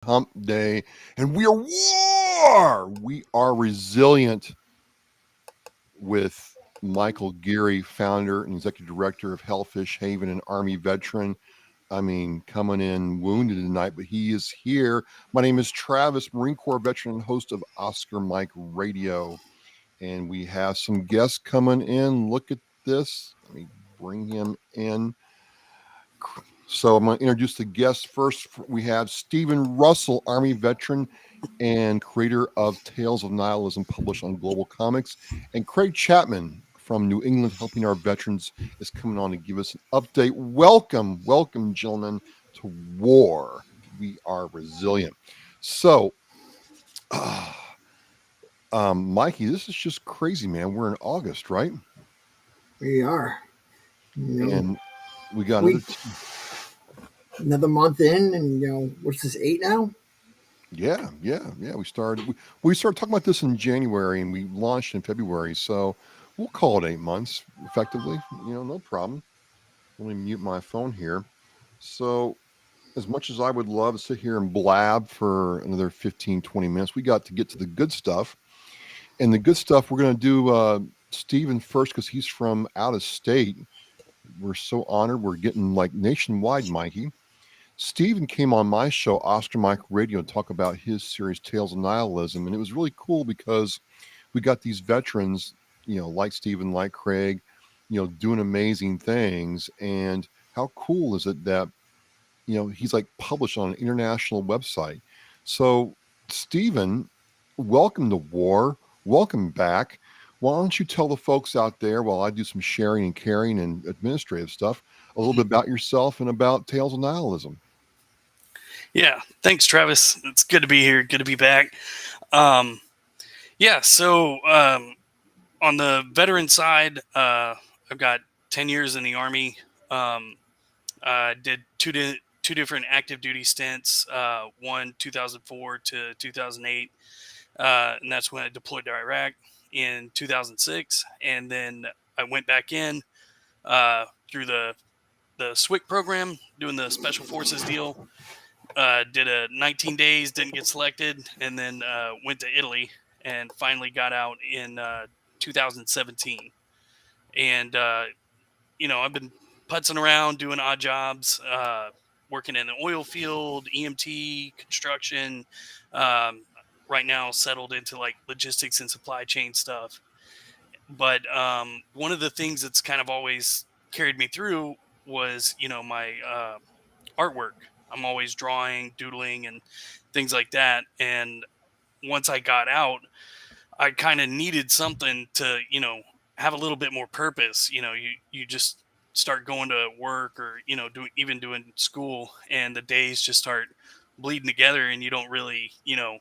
Hump Day, and we are war. We are resilient with Michael Geary, founder and executive director of Hellfish Haven, an Army veteran. I mean, coming in wounded tonight, but he is here. My name is Travis, Marine Corps veteran and host of Oscar Mike Radio. And we have some guests coming in. Look at this. Let me bring him in. So I'm going to introduce the guests first. We have Stephen Russell, Army veteran and creator of Tales of Nihilism, published on Global Comics, and Craig Chapman from New England, helping our veterans, is coming on to give us an update. Welcome, welcome, gentlemen, to War. We are resilient. So, uh, Mikey, this is just crazy, man. We're in August, right? We are. And we got we another month in, and what's this, 8 now? Yeah. We started talking about this in January, and we launched in February. So we'll call it 8 months, effectively. No problem. Let me mute my phone here. So, as much as I would love to sit here and blab for another 15, 20 minutes, we got to get to the good stuff. And the good stuff, we're going to do Steven first because he's from out of state. We're so honored. We're getting like nationwide, Mikey. Steven came on my show, Oscar Mike Radio, to talk about his series, Tales of Nihilism. And it was really cool because we got these veterans, like Steven, like Craig, doing amazing things. And how cool is it that, he's like published on an international website. So, Steven, welcome to War. Welcome back. Why don't you tell the folks out there, while I do some sharing and caring and administrative stuff, a little bit about yourself and about Tales of Nihilism? Yeah, thanks, Travis. It's good to be here. Good to be back. So on the veteran side, I've got 10 years in the Army. I did two different active duty stints, one 2004 to 2008, and that's when I deployed to Iraq in 2006. And then I went back in through the SWIC program, doing the Special Forces deal. Did a 19 days, didn't get selected, and then went to Italy and finally got out in 2017. And I've been putzing around doing odd jobs, working in the oil field, EMT, construction. Right now, settled into like logistics and supply chain stuff. But one of the things that's kind of always carried me through was, my artwork. I'm always drawing, doodling, and things like that. And once I got out, I kind of needed something to, have a little bit more purpose. You just start going to work or, even doing school, and the days just start bleeding together, and you don't really, you're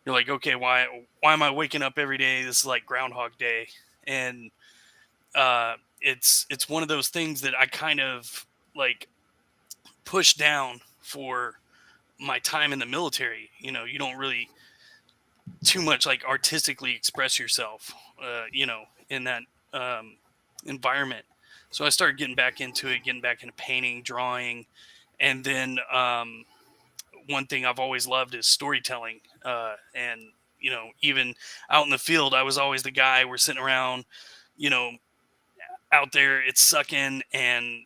like, okay, why am I waking up every day? This is like Groundhog Day. And it's one of those things that I kind of like push down for my time in the military. You don't really too much like artistically express yourself, in that environment. So I started getting back into it, getting back into painting, drawing, and then one thing I've always loved is storytelling. And even out in the field, I was always the guy. We're sitting around, you know, out there, it's sucking, and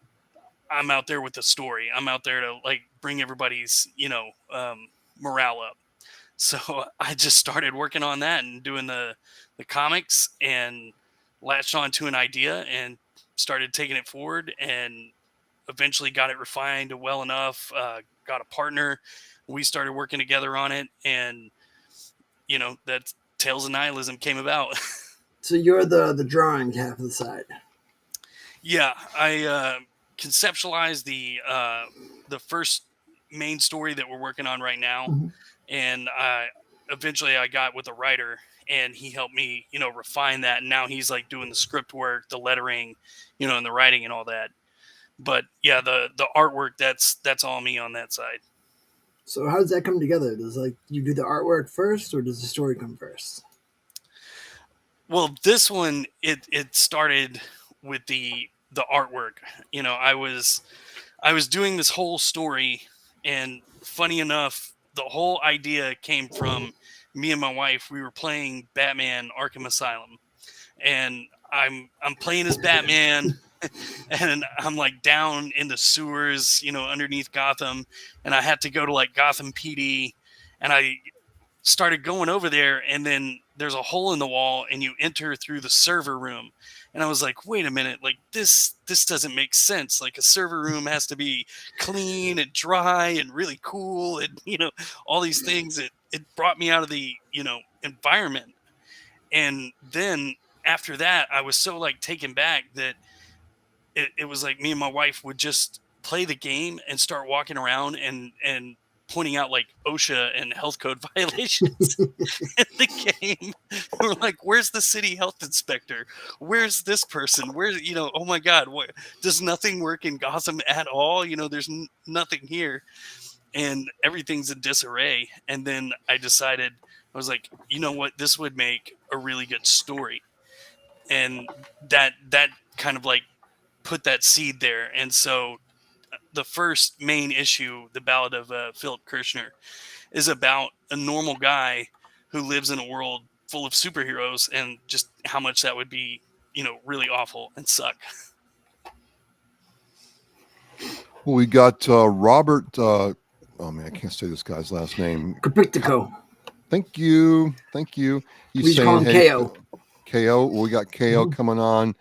I'm out there with the story. I'm out there to like bring everybody's, morale up. So I just started working on that and doing the comics, and latched onto an idea and started taking it forward, and eventually got it refined well enough. Got a partner. We started working together on it, and that Tales of Nihilism came about. So you're the drawing half of the side. Yeah, I conceptualized the first main story that we're working on right now, Mm-hmm. and eventually I got with a writer, and he helped me, refine that. And now he's like doing the script work, the lettering, and the writing and all that. But yeah, the artwork, that's all me on that side. So how does that come together? Does like you do the artwork first, or does the story come first? Well, this one it started with the artwork. I was doing this whole story, and funny enough, the whole idea came from me and my wife. We were playing Batman Arkham Asylum, and I'm playing as Batman, and I'm like down in the sewers, underneath Gotham, and I had to go to like Gotham PD, and I started going over there, and then there's a hole in the wall and you enter through the server room, and I was like, wait a minute, like this doesn't make sense. Like a server room has to be clean and dry and really cool, and all these things. It brought me out of the environment. And then after that, I was so like taken back that it was like me and my wife would just play the game and start walking around and pointing out like OSHA and health code violations in the game. We're like, where's the city health inspector? Where's this person? Where's, oh my God, what, does nothing work in Gotham at all? There's nothing here, and everything's in disarray. And then I decided, I was like, you know what, this would make a really good story. And that kind of like put that seed there. And so the first main issue, The Ballad of Philip Kirshner, is about a normal guy who lives in a world full of superheroes, and just how much that would be, really awful and suck. Well, we got Robert. Oh man, I can't say this guy's last name. Capictico. Thank you. He's We just call saying, him hey, KO. KO. Well, we got KO coming on.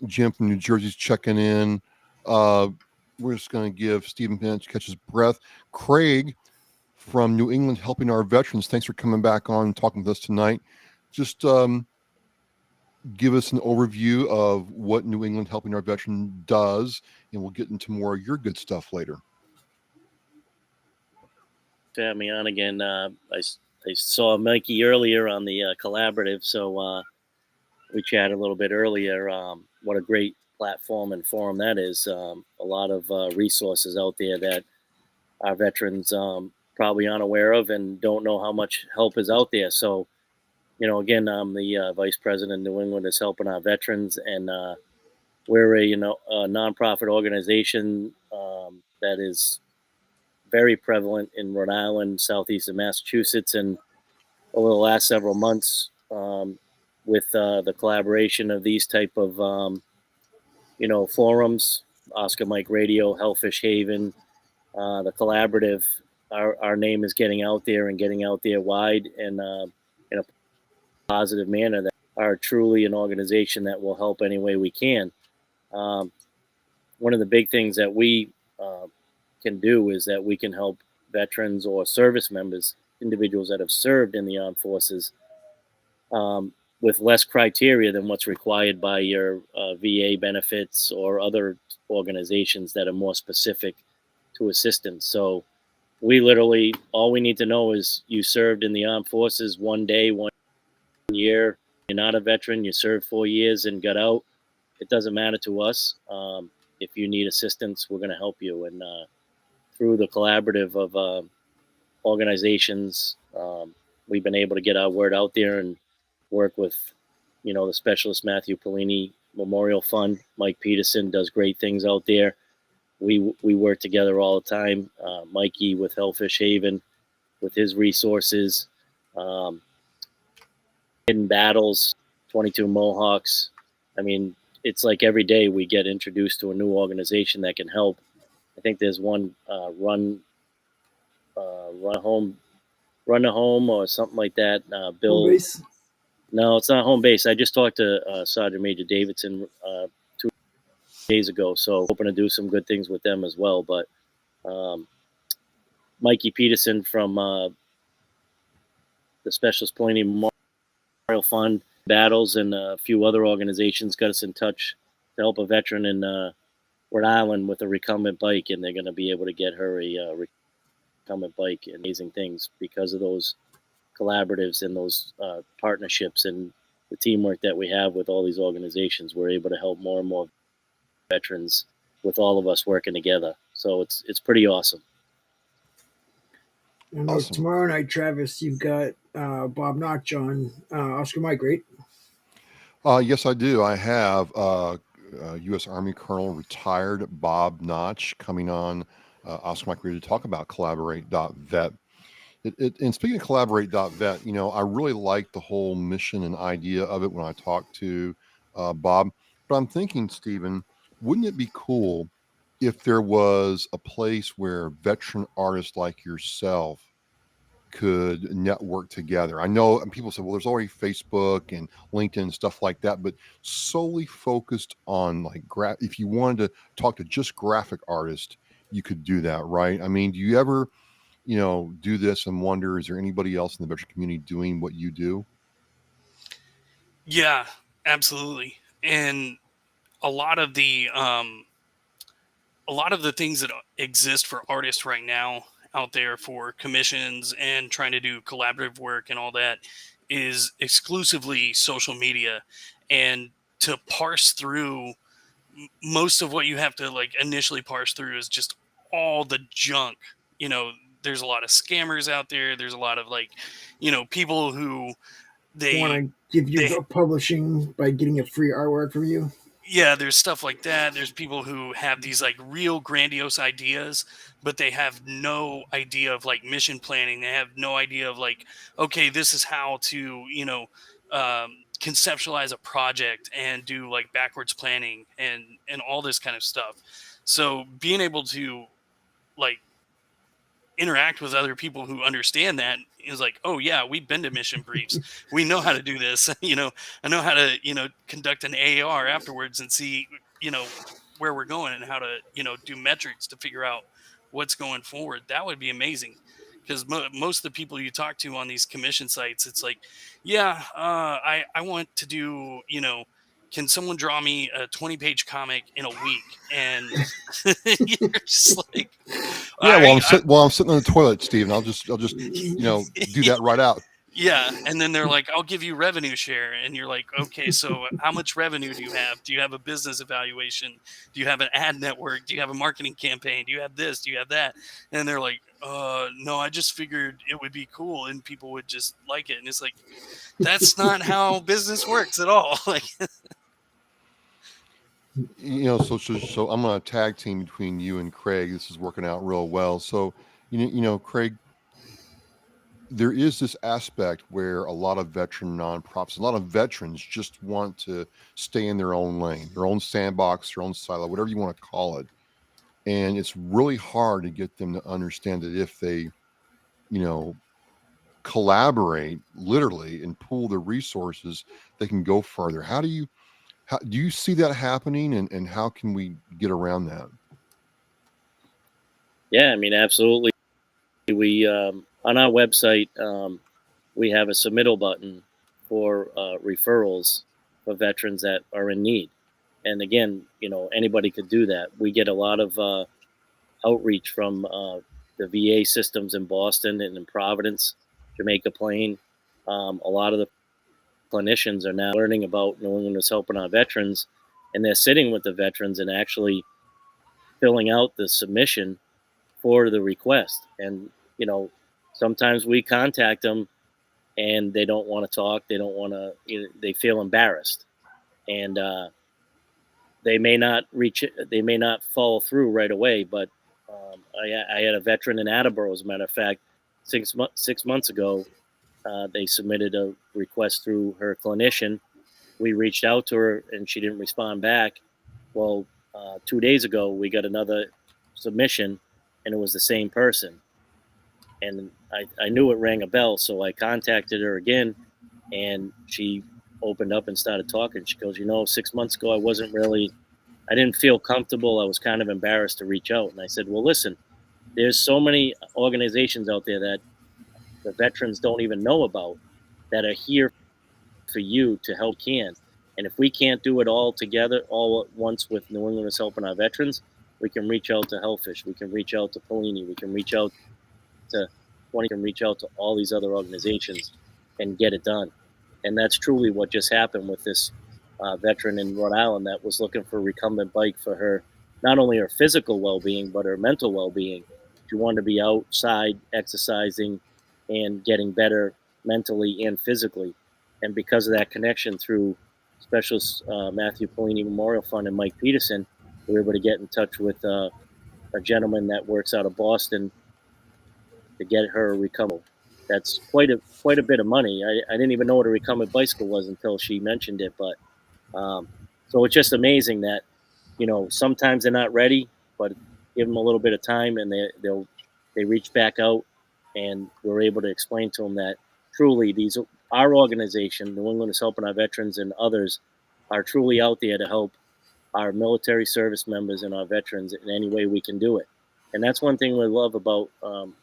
Jim from New Jersey's checking in. We're just going to give Stephen a minute to catch his breath. Craig from New England helping our veterans. Thanks for coming back on and talking with us tonight. Just give us an overview of what New England helping our veterans does, and we'll get into more of your good stuff later. To have me on again. I saw Mikey earlier on the collaborative, so we chatted a little bit earlier. What a great platform and forum that is. A lot of resources out there that our veterans probably aren't aware of and don't know how much help is out there. So, again, I'm the vice president of New England is helping our veterans, and we're a nonprofit organization that is very prevalent in Rhode Island, southeast of Massachusetts, and over the last several months, with the collaboration of these type of forums, Oscar Mike Radio, Hellfish Haven, the collaborative, our name is getting out there and getting out there wide and in a positive manner. That are truly an organization that will help any way we can. One of the big things that we can do is that we can help veterans or service members, individuals that have served in the armed forces, with less criteria than what's required by your VA benefits or other organizations that are more specific to assistance. So we literally, all we need to know is you served in the armed forces 1 day, 1 year. You're not a veteran, you served 4 years and got out. It doesn't matter to us. If you need assistance, we're going to help you. And through the collaborative of organizations, we've been able to get our word out there and work with, the specialist Matthew Pellini Memorial Fund. Mike Peterson does great things out there. We work together all the time. Mikey with Hellfish Haven, with his resources, Hidden Battles, 22 Mohawks. I mean, it's like every day we get introduced to a new organization that can help. I think there's one run to home or something like that. Bill. Home base? No, it's not home base. I just talked to Sergeant Major Davidson 2 days ago, so hoping to do some good things with them as well. But Mikey Peterson from the Specialist Pellini Memorial Fund, Battles, and a few other organizations got us in touch to help a veteran in Rhode Island with a recumbent bike, and they're going to be able to get her a recumbent bike. Amazing things because of those collaboratives and those partnerships and the teamwork that we have with all these organizations. We're able to help more and more veterans with all of us working together. So it's pretty awesome. And Awesome. Tomorrow night, Travis, you've got Bob Notch on Oscar Mike, right? Yes, I do. I have U.S. Army Colonel retired Bob Notch coming on Oscar Mike Radio to talk about collaborate.vet. And speaking of collaborate.vet, I really like the whole mission and idea of it when I talked to Bob. But I'm thinking, Stephen, wouldn't it be cool if there was a place where veteran artists like yourself could network together? I know people say, well, there's already Facebook and LinkedIn and stuff like that, but solely focused on like if you wanted to talk to just graphic artists, you could do that, right? I mean, do you ever, do this and wonder, is there anybody else in the veteran community doing what you do? Yeah, absolutely. And a lot of the things that exist for artists right now out there for commissions and trying to do collaborative work and all that is exclusively social media. And to parse through most of what you have to like initially parse through is just all the junk. You know, there's a lot of scammers out there. There's a lot of like, people who Want they to give you they book publishing by getting a free artwork from you? yeah, there's stuff like that. There's people who have these like real grandiose ideas, but they have no idea of like mission planning. They have no idea of like, okay, this is how to, conceptualize a project and do like backwards planning and all this kind of stuff. So being able to like interact with other people who understand that is like, oh yeah, we've been to mission briefs, we know how to do this. I know how to conduct an AR afterwards and see where we're going and how to do metrics to figure out what's going forward. That would be amazing, because most of the people you talk to on these commission sites, it's like, yeah, I want to do, can someone draw me a 20-page comic in a week? And you're just like, Yeah, while I'm I sitting on the toilet, Stephen, I'll just do that right out. yeah. And then they're like, I'll give you revenue share. And you're like, okay, so how much revenue do you have? Do you have a business evaluation? Do you have an ad network? Do you have a marketing campaign? Do you have this? Do you have that? And they're like, no, I just figured it would be cool and people would just like it. And it's like, that's not how business works at all. Like, So I'm on a tag team between you and Craig. This is working out real well. So, Craig, there is this aspect where a lot of veteran nonprofits, a lot of veterans just want to stay in their own lane, their own sandbox, their own silo, whatever you want to call it. And it's really hard to get them to understand that if they, collaborate literally and pool their resources, they can go further. How do you see that happening, and how can we get around that? Yeah, I mean, absolutely. We on our website, we have a submittal button for referrals for veterans that are in need. And again, anybody could do that. We get a lot of outreach from the VA systems in Boston and in Providence, Jamaica Plain. A lot of the clinicians are now learning about New England is helping our veterans, and they're sitting with the veterans and actually filling out the submission for the request. And sometimes we contact them and they don't want to talk. They don't want to. They feel embarrassed, and they may not reach it. They may not follow through right away. But I had a veteran in Attleboro, as a matter of fact, 6 months ago. They submitted a request through her clinician. We reached out to her and she didn't respond back. Well, 2 days ago, we got another submission and it was the same person. And I knew it rang a bell, so I contacted her again and she opened up and started talking. She goes, 6 months ago, I didn't feel comfortable. I was kind of embarrassed to reach out. And I said, well, listen, there's so many organizations out there that the veterans don't even know about that are here for you to help can. And if we can't do it all together, all at once with New England is helping our veterans, we can reach out to Hellfish. We can reach out to Polini. We can reach out to all these other organizations and get it done. And that's truly what just happened with this veteran in Rhode Island that was looking for a recumbent bike for her, not only her physical well-being, but her mental well-being. She wanted to be outside exercising and getting better mentally and physically. And because of that connection through Specialist Matthew Polini Memorial Fund and Mike Peterson, we were able to get in touch with a gentleman that works out of Boston to get her a recumbent. That's quite a bit of money. I didn't even know what a recumbent bicycle was until she mentioned it. But so it's just amazing that sometimes they're not ready, but give them a little bit of time and they reach back out, and we're able to explain to them that truly our organization, New England is helping our veterans, and others are truly out there to help our military service members and our veterans in any way we can do it. And that's one thing we love about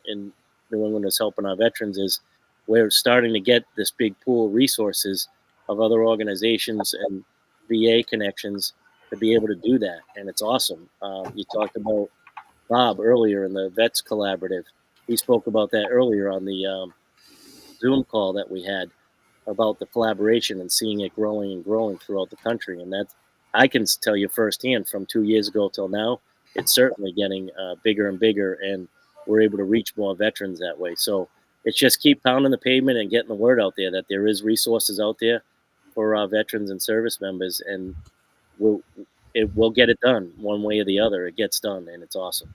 in New England is helping our veterans is we're starting to get this big pool of resources of other organizations and VA connections to be able to do that. And it's awesome. You talked about Bob earlier in the Vets Collaborative. He spoke about that earlier on the Zoom call that we had about the collaboration and seeing it growing and growing throughout the country. And that's, I can tell you firsthand from 2 years ago till now, it's certainly getting bigger and bigger, and we're able to reach more veterans that way. So it's just keep pounding the pavement and getting the word out there that there is resources out there for our veterans and service members, and we'll get it done one way or the other. It gets done, and it's awesome.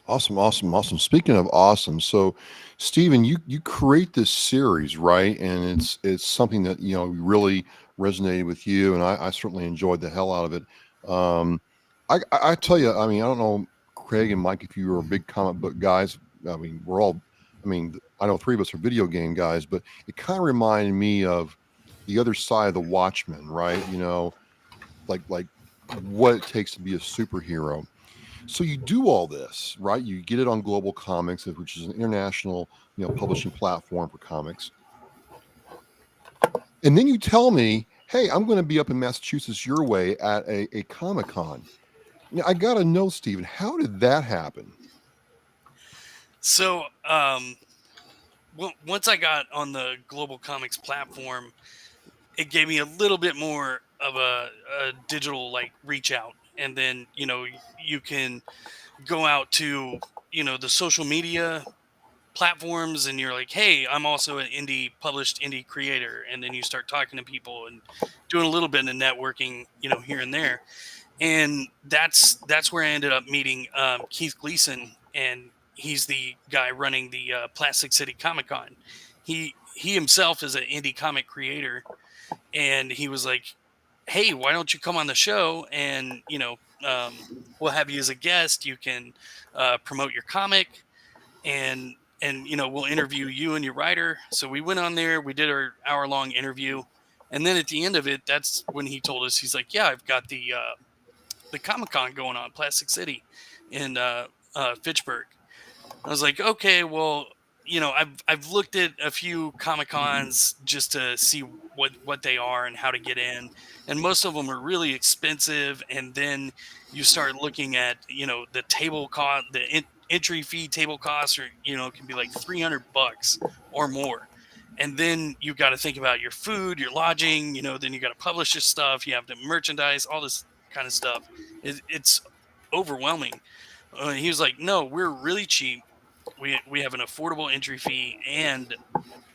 Awesome. Speaking of awesome, so Stephen, you create this series, right? And it's something that really resonated with you, and I certainly enjoyed the hell out of it. I tell you, I mean, I don't know, Craig and Mike, if you were big comic book guys. I mean, we're all. I mean, I know three of us are video game guys, but it kind of reminded me of the other side of the Watchmen, right? Like what it takes to be a superhero. So you do all this, right? You get it on Global Comics, which is an international, publishing platform for comics. And then you tell me, hey, I'm going to be up in Massachusetts your way at a Comic-Con. Now, I got to know, Stephen, how did that happen? So, once I got on the Global Comics platform, it gave me a little bit more of a digital like reach out, and then you can go out to the social media platforms, and you're like, hey, I'm also an published indie creator, and then you start talking to people and doing a little bit of networking here and there. And that's where I ended up meeting Keith Gleason, and he's the guy running the Plastic City Comic Con. He himself is an indie comic creator, and he was like, hey, why don't you come on the show, and we'll have you as a guest. You can promote your comic, and we'll interview you and your writer. So we went on there, we did our hour-long interview, and then at the end of it, that's when he told us, he's like, yeah, I've got the Comic-Con going on, Plastic City in Fitchburg. I was like, okay, well, I've looked at a few Comic-Cons just to see what they are and how to get in, and most of them are really expensive. And then you start looking at the table cost, the entry fee table costs, or can be like $300 or more. And then you got to think about your food, your lodging. Then you got to publish your stuff. You have to merchandise, all this kind of stuff. It's overwhelming. He was like, no, we're really cheap. We have an affordable entry fee, and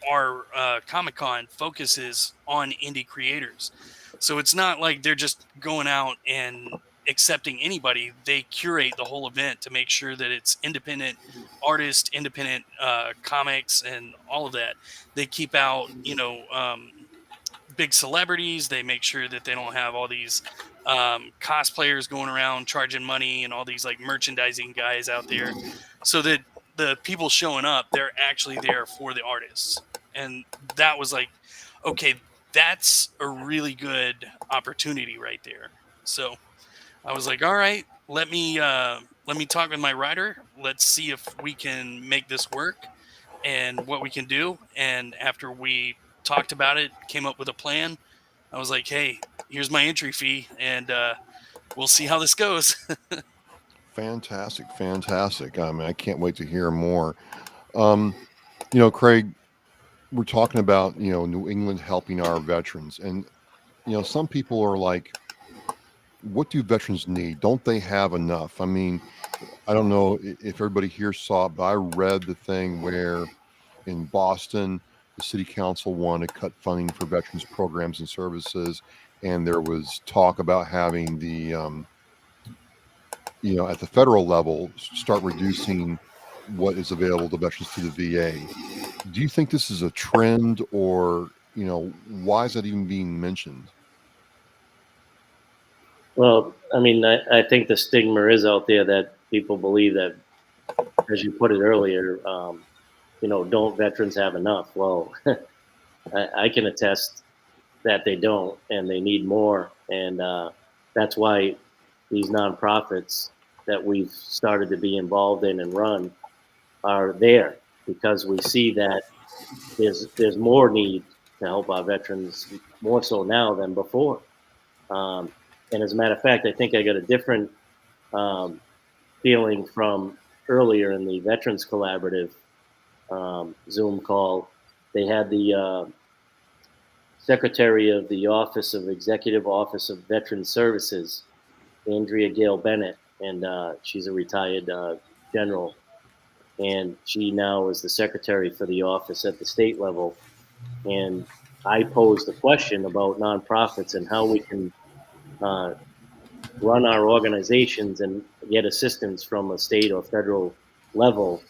our Comic-Con focuses on indie creators. So it's not like they're just going out and accepting anybody. They curate the whole event to make sure that it's independent artists, independent comics, and all of that. They keep out, big celebrities. They make sure that they don't have all these cosplayers going around charging money and all these like merchandising guys out there, so that the people showing up, they're actually there for the artists. And that was like, okay, that's a really good opportunity right there. So I was like, all right, let me talk with my writer. Let's see if we can make this work and what we can do. And after we talked about it, came up with a plan, I was like, hey, here's my entry fee, and we'll see how this goes. Fantastic. I mean, I can't wait to hear more. Craig, we're talking about New England helping our veterans, and some people are like, what do veterans need? Don't they have enough? I mean, I don't know if everybody here saw it, but I read the thing where in Boston, the city council wanted to cut funding for veterans programs and services, and there was talk about having the at the federal level, start reducing what is available to veterans through the VA. Do you think this is a trend, or why is that even being mentioned? Well, I mean, I think the stigma is out there that people believe that, as you put it earlier, don't veterans have enough? Well, I can attest that they don't, and they need more, and that's why these nonprofits that we've started to be involved in and run are there, because we see that there's more need to help our veterans, more so now than before. Um, and as a matter of fact, I think I got a different um, feeling from earlier in the Veterans Collaborative Zoom call. They had the Secretary of the Executive Office of Veteran Services, Andrea Gale Bennett, and she's a retired general, and she now is the secretary for the office at the state level. And I posed a question about nonprofits and how we can uh, run our organizations and get assistance from a state or federal level.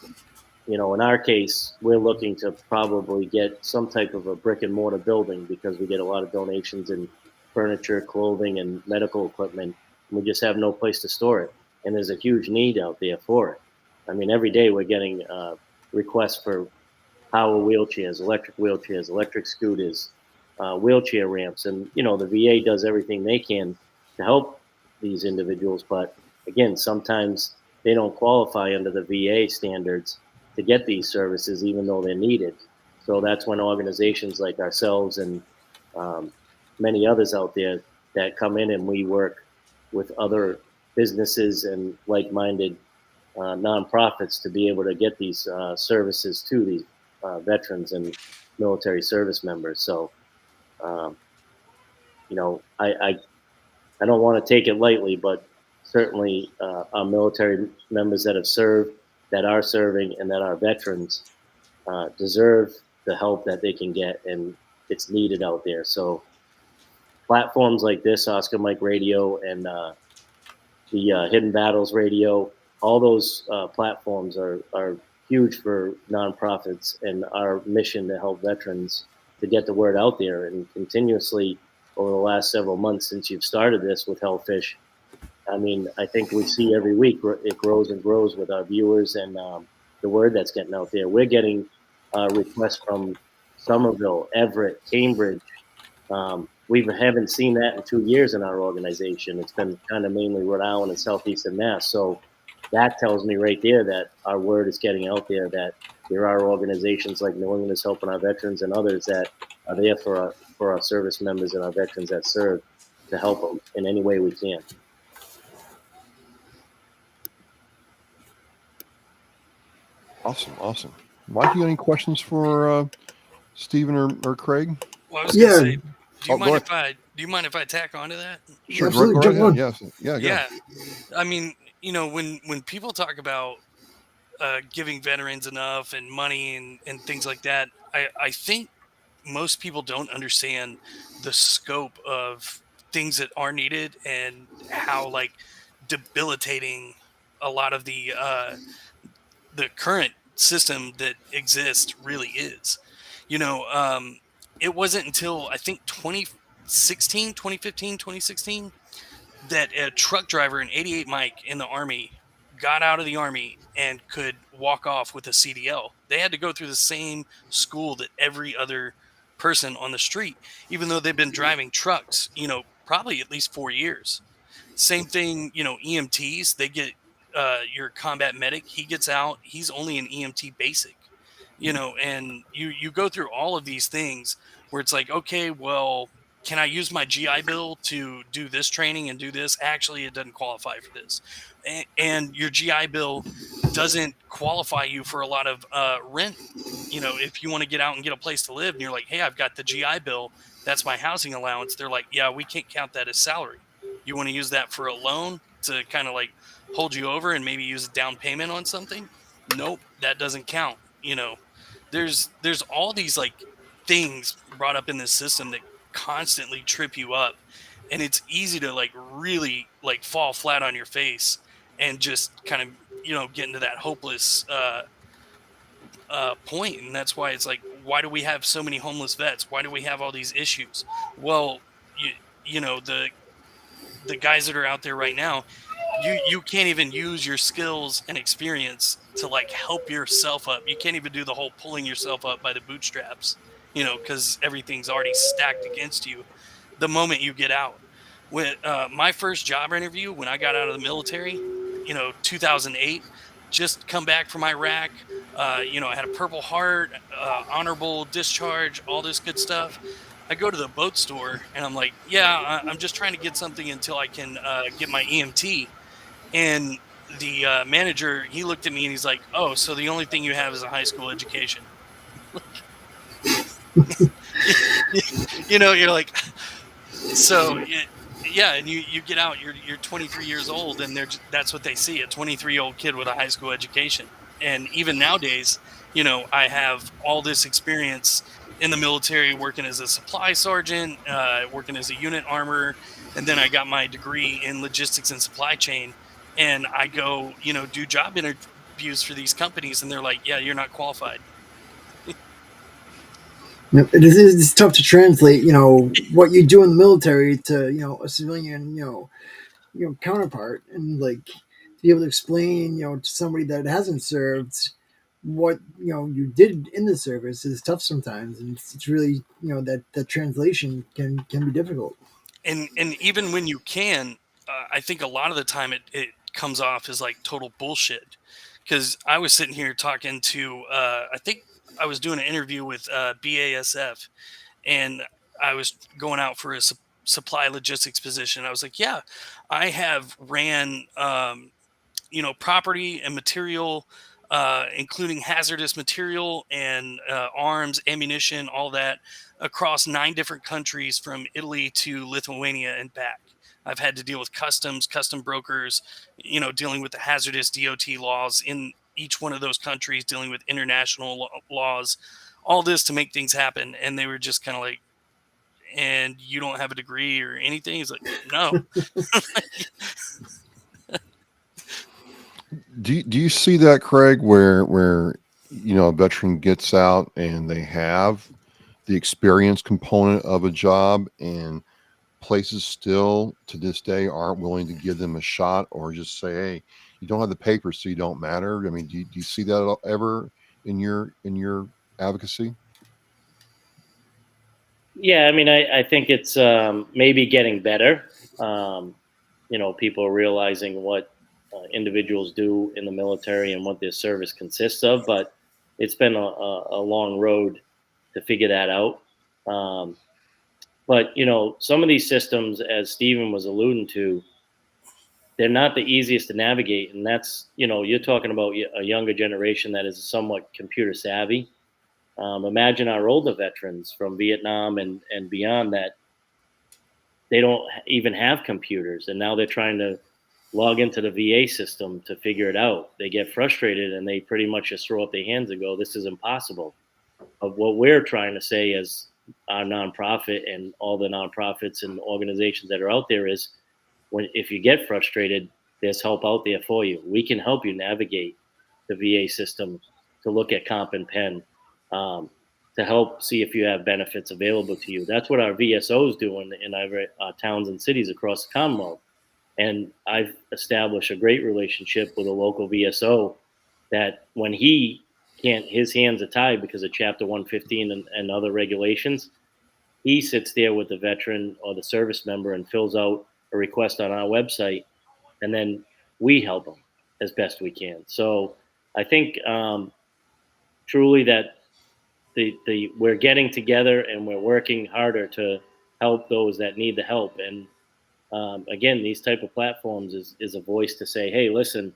In our case, we're looking to probably get some type of a brick and mortar building, because we get a lot of donations in furniture, clothing, and medical equipment. And we just have no place to store it. And there's a huge need out there for it. I mean, every day we're getting requests for power wheelchairs, electric scooters, wheelchair ramps. And, the VA does everything they can to help these individuals. But again, sometimes they don't qualify under the VA standards to get these services, even though they're needed. So that's when organizations like ourselves and um, many others out there that come in, and we work with other businesses and like-minded nonprofits to be able to get these services to these veterans and military service members. So, um, I don't want to take it lightly, but certainly our military members that have served, that are serving, and that are veterans deserve the help that they can get, and it's needed out there. So platforms like this, Oscar Mike Radio, and the Hidden Battles Radio, all those platforms are huge for nonprofits and our mission to help veterans to get the word out there. And continuously over the last several months since you've started this with Hellfish, I mean, I think we see every week it grows and grows with our viewers and the word that's getting out there. We're getting requests from Somerville, Everett, Cambridge. We haven't seen that in 2 years in our organization. It's been kind of mainly Rhode Island and Southeastern Mass. So that tells me right there that our word is getting out there, that there are organizations like New England is Helping Our Veterans and others that are there for our service members and our veterans that serve, to help them in any way we can. Awesome. Mike, you got any questions for Stephen or Craig? Well, I was gonna Yeah, say, Go ahead. do you mind if I tack onto that? Sure, absolutely. go Jump right on. ahead. Yes, yeah, go. Yeah, I mean, when people talk about giving veterans enough and money and things like that, I think most people don't understand the scope of things that are needed and how like debilitating a lot of the current system that exists really is. You know, it wasn't until I think 2016, 2015, 2016 that a truck driver, an 88 Mike in the Army, got out of the Army and could walk off with a CDL. They had to go through the same school that every other person on the street, even though they've been driving trucks, probably at least 4 years. Same thing, EMTs, they get your combat medic, he gets out, he's only an EMT basic, and you go through all of these things where it's like, okay, well, can I use my GI Bill to do this training and do this? Actually, it doesn't qualify for this. And your GI Bill doesn't qualify you for a lot of rent. If you want to get out and get a place to live and you're like, hey, I've got the GI Bill, that's my housing allowance. They're like, yeah, we can't count that as salary. You want to use that for a loan to kind of like hold you over and maybe use a down payment on something? Nope, that doesn't count. There's all these like things brought up in this system that constantly trip you up, and it's easy to like really like fall flat on your face and just kind of, get into that hopeless point. And that's why it's like, why do we have so many homeless vets? Why do we have all these issues? Well, you, the guys that are out there right now, you can't even use your skills and experience to like help yourself up. You can't even do the whole pulling yourself up by the bootstraps, because everything's already stacked against you the moment you get out. When my first job interview, when I got out of the military, 2008, just come back from Iraq. I had a Purple Heart, honorable discharge, all this good stuff. I go to the boat store and I'm like, yeah, I'm just trying to get something until I can get my EMT. And the manager, he looked at me and he's like, oh, so the only thing you have is a high school education. You're like, so yeah, and you get out, you're 23 years old, and that's what they see, a 23-year-old kid with a high school education. And even nowadays, I have all this experience in the military, working as a supply sergeant, working as a unit armor, and then I got my degree in logistics and supply chain. And I go, do job interviews for these companies, and they're like, yeah, you're not qualified. It's tough to translate, what you do in the military to, a civilian, counterpart, and like to be able to explain, to somebody that hasn't served what you did in the service is tough sometimes, and it's really that translation can be difficult. And even when you can, I think a lot of the time it comes off as like total bullshit. Because I was sitting here talking to, I think I was doing an interview with BASF, and I was going out for a supply logistics position. I was like, yeah, I have ran property and material, including hazardous material and arms, ammunition, all that, across 9 different countries from Italy to Lithuania and back. I've had to deal with customs, custom brokers, dealing with the hazardous DOT laws in each one of those countries, dealing with international laws, all this to make things happen. And they were just kind of like, and you don't have a degree or anything? He's like, no. Do you see that, Craig, where a veteran gets out and they have the experience component of a job, and places still to this day aren't willing to give them a shot, or just say, hey, you don't have the papers, so you don't matter? I mean, do you see that ever in your advocacy? Yeah, I mean, I think it's maybe getting better. Um, people are realizing what individuals do in the military and what their service consists of, but it's been a long road to figure that out. Um, but, some of these systems, as Stephen was alluding to, they're not the easiest to navigate. And that's, you're talking about a younger generation that is somewhat computer savvy. Imagine our older veterans from Vietnam and beyond that they don't even have computers, and now they're trying to log into the VA system to figure it out. They get frustrated and they pretty much just throw up their hands and go, "This is impossible." Of what we're trying to say as our nonprofit and all the nonprofits and organizations that are out there is, when if you get frustrated, there's help out there for you. We can help you navigate the VA system, to look at comp and pen, um, to help see if you have benefits available to you. That's what our VSOs do in our towns and cities across the Commonwealth. And I've established a great relationship with a local VSO that when he can't, his hands are tied because of Chapter 115 and other regulations, he sits there with the veteran or the service member and fills out a request on our website, and then we help them as best we can. So I think truly that the we're getting together and we're working harder to help those that need the help. And again, these type of platforms is a voice to say, hey, listen,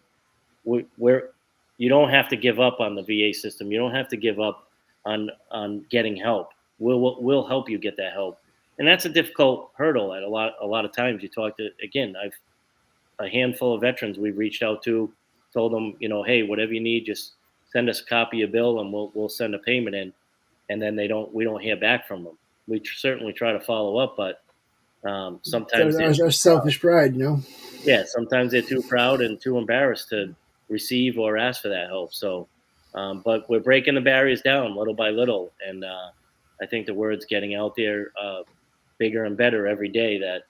we're you don't have to give up on the VA system. You don't have to give up on getting help. We'll help you get that help. And that's a difficult hurdle at a lot of times. You talk to, again, I've a handful of veterans we've reached out to, told them, hey, whatever you need, just send us a copy of bill and we'll send a payment in. And then we don't hear back from them. We certainly try to follow up, but Sometimes they're Our selfish pride, yeah, sometimes they're too proud and too embarrassed to receive or ask for that help. So, but we're breaking the barriers down little by little, and I think the word's getting out there bigger and better every day. That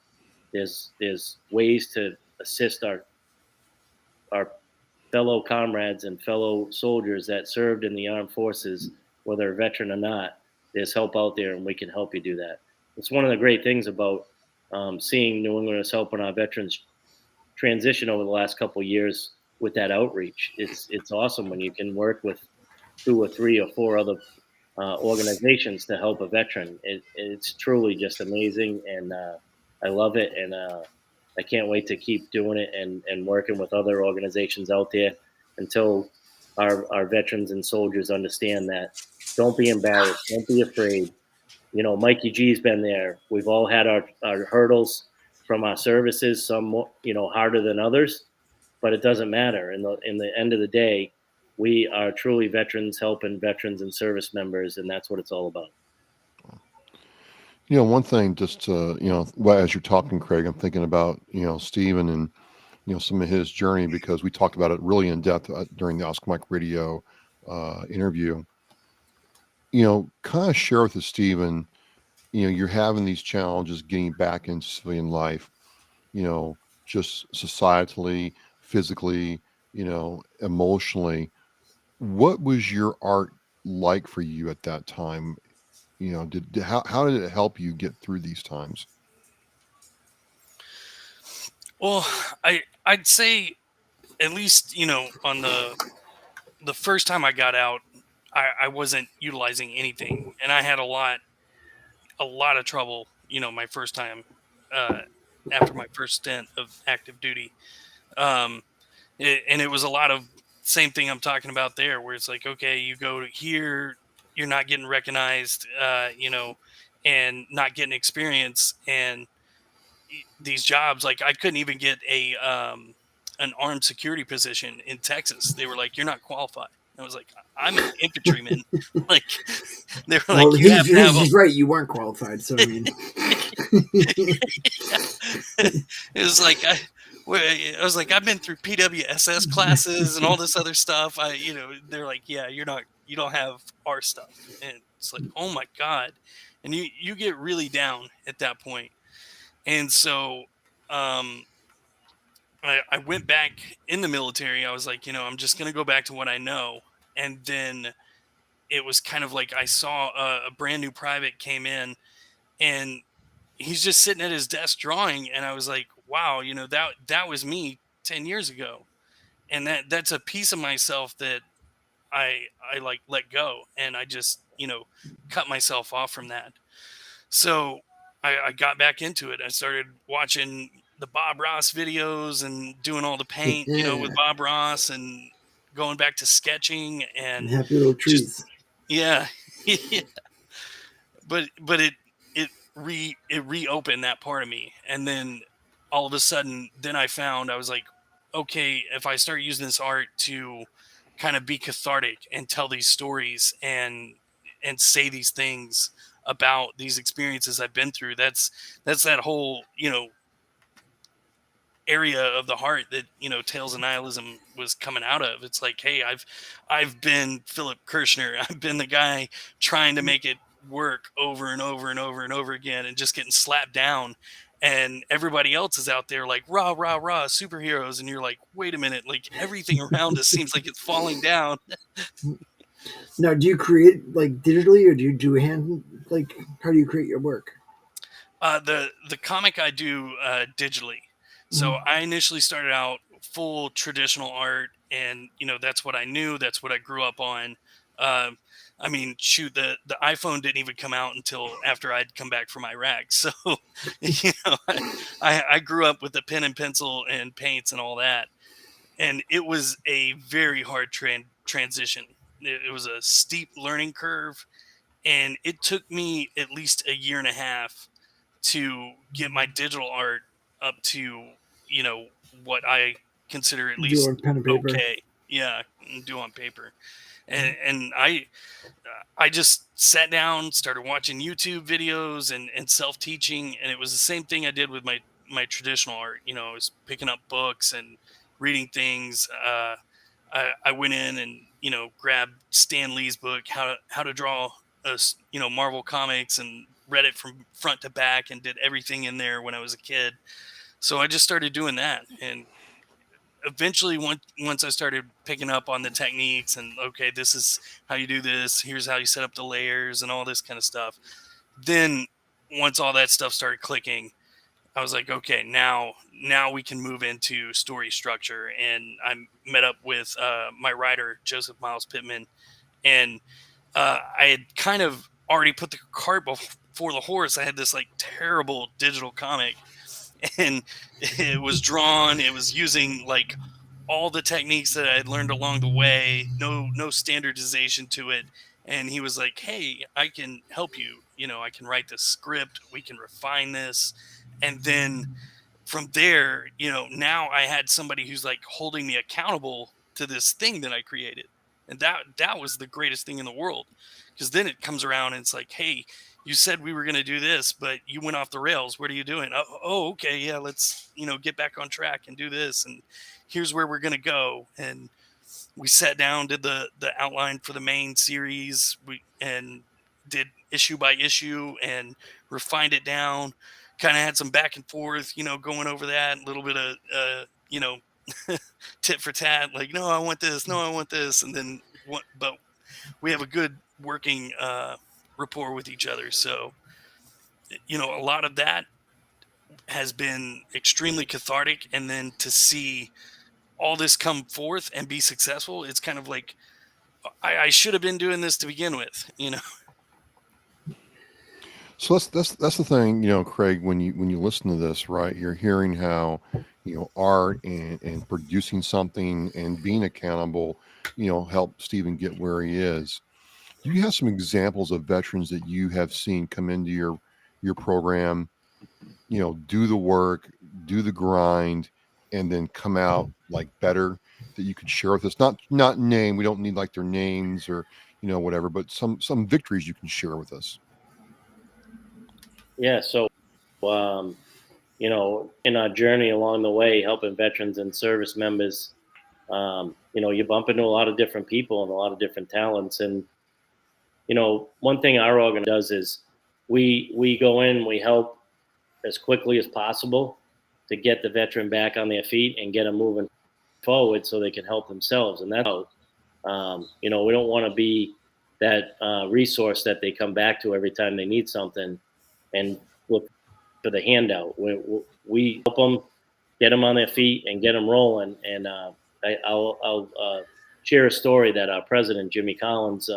there's ways to assist our fellow comrades and fellow soldiers that served in the armed forces, whether a veteran or not. There's help out there, and we can help you do that. It's one of the great things about seeing New England is helping our veterans transition over the last couple of years with that outreach. It's awesome when you can work with 2 or 3 or 4 other organizations to help a veteran. It's truly just amazing, and I love it, and I can't wait to keep doing it and working with other organizations out there until our veterans and soldiers understand that. Don't be embarrassed. Don't be afraid. Mikey G's been there. We've all had our hurdles from our services, some more, harder than others, but it doesn't matter. In the end of the day, we are truly veterans helping veterans and service members, and that's what it's all about. One thing just to, as you're talking, Craig, I'm thinking about, Steven and, some of his journey, because we talked about it really in depth during the Ask Mike Radio interview. Kind of share with us, Steven, you're having these challenges getting back into civilian life, just societally, physically, emotionally. What was your art like for you at that time? How did it help you get through these times? Well, I'd say at least on the first time I got out, I wasn't utilizing anything, and I had a lot of trouble. My first time uh, after my first stint of active duty, um, and it was a lot of same thing I'm talking about there, where it's like, okay, you go to here, you're not getting recognized, and not getting experience, and these jobs, like I couldn't even get an armed security position in Texas. They were like, you're not qualified. I was like, I'm an infantryman. Like, they were Well, like, you have to have a he's right. You weren't qualified, so I mean, it was like I was like, I've been through PWSS classes and all this other stuff. They're like, yeah, you don't have our stuff, and it's like, oh my god, and you get really down at that point, and so um, I went back in the military. I was like, I'm just gonna go back to what I know, and then it was kind of like I saw a brand new private came in, and he's just sitting at his desk drawing, and I was like, wow, that was me 10 years ago, and that's a piece of myself that I like let go, and I just cut myself off from that. So I got back into it. I started watching the Bob Ross videos and doing all the paint, with yeah, Bob Ross, and going back to sketching, and and happy little just trees. yeah. But it reopened that part of me, and then all of a sudden, then I was like, okay, if I start using this art to kind of be cathartic and tell these stories and say these things about these experiences I've been through, that's that whole area of the heart that Tales of Nihilism was coming out of. It's like, hey, I've been Philip Kirshner. I've been the guy trying to make it work over and over and over and over again, and just getting slapped down, and everybody else is out there like rah rah rah superheroes, and you're like, wait a minute, like everything around us seems like it's falling down. Now, do you create like digitally, or do you do hand? Like, how do you create your work? The comic I do digitally. So Mhm. I initially started out full traditional art, and that's what I knew. That's what I grew up on. Um, I mean, shoot, the iPhone didn't even come out until after I'd come back from Iraq. So I grew up with the pen and pencil and paints and all that, and it was a very hard transition. It was a steep learning curve, and it took me at least a year and a half to get my digital art up to what I consider at Do least on pen and paper. okay. Yeah, and do on paper. and I just sat down, started watching YouTube videos and self-teaching, and it was the same thing I did with my traditional art. You know, I was picking up books and reading things. I went in and grabbed Stan Lee's book, how to draw Marvel comics, and read it from front to back and did everything in there when I was a kid. So I just started doing that, and eventually once I started picking up on the techniques and, okay, this is how you do this, here's how you set up the layers and all this kind of stuff. Then once all that stuff started clicking, I was like, okay, now we can move into story structure. And I met up with my writer, Joseph Miles Pittman, and I had kind of already put the cart before the horse. I had this like terrible digital comic, and it was drawn. It was using like all the techniques that I had learned along the way. No standardization to it. And he was like, "Hey, I can help you. I can write this script. We can refine this." And then from there, now I had somebody who's like holding me accountable to this thing that I created. And that was the greatest thing in the world. Because then it comes around and it's like, "Hey, you said we were going to do this, but you went off the rails. What are you doing?" Oh, okay, yeah, let's get back on track and do this, and here's where we're going to go. And we sat down, did the outline for the main series, and did issue by issue and refined it down. Kind of had some back and forth, going over that, a little bit of tit for tat, like, no, I want this, no, I want this, and then what? But we have a good working rapport with each other. So a lot of that has been extremely cathartic, and then to see all this come forth and be successful, it's kind of like I should have been doing this to begin with. So that's the thing, Craig. When you listen to this, right, you're hearing how art and producing something and being accountable, help Stephen get where he is. Do you have some examples of veterans that you have seen come into your program, do the work, do the grind, and then come out like better, that you could share with us? Not name. We don't need like their names or whatever, but some victories you can share with us. Yeah. So, in our journey along the way, helping veterans and service members, you bump into a lot of different people and a lot of different talents. And, one thing our organ does is we go in, we help as quickly as possible to get the veteran back on their feet and get them moving forward so they can help themselves. And that's how, we don't want to be that resource that they come back to every time they need something and look for the handout. We help them, get them on their feet, and get them rolling. And I'll share a story that our president, Jimmy Collins,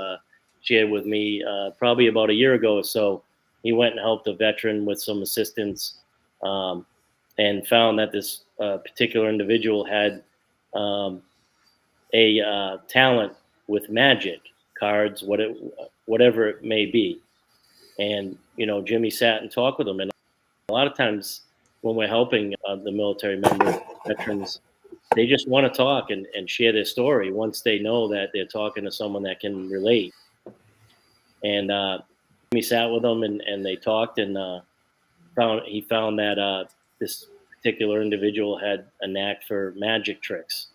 shared with me probably about a year ago or so. He went and helped a veteran with some assistance, and found that this particular individual had a talent with magic, cards, whatever it may be. And Jimmy sat and talked with him. And a lot of times when we're helping the military members, veterans, they just want to talk and share their story once they know that they're talking to someone that can relate. And Jimmy sat with them and they talked, and he found that this particular individual had a knack for magic tricks.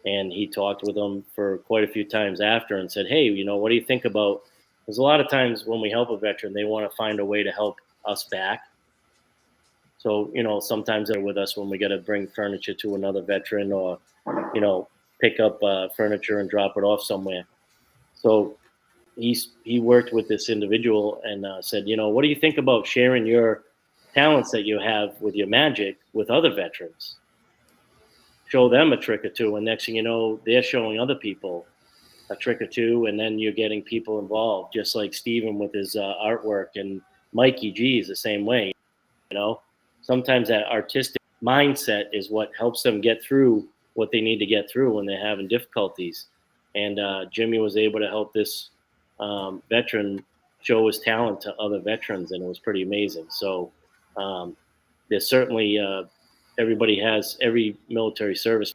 And he talked with them for quite a few times after and said, "Hey, what do you think about?" Because a lot of times when we help a veteran, they want to find a way to help us back. So, sometimes they're with us when we got to bring furniture to another veteran, or, pick up furniture and drop it off somewhere. So he worked with this individual and said, "What do you think about sharing your talents that you have with your magic with other veterans? Show them a trick or two, and next thing you know, they're showing other people a trick or two, and then you're getting people involved, just like Steven with his artwork, and Mikey G is the same way. You know, sometimes that artistic mindset is what helps them get through what they need to get through when they're having difficulties. And Jimmy was able to help this veteran show his talent to other veterans, and it was pretty amazing. So there's certainly every military service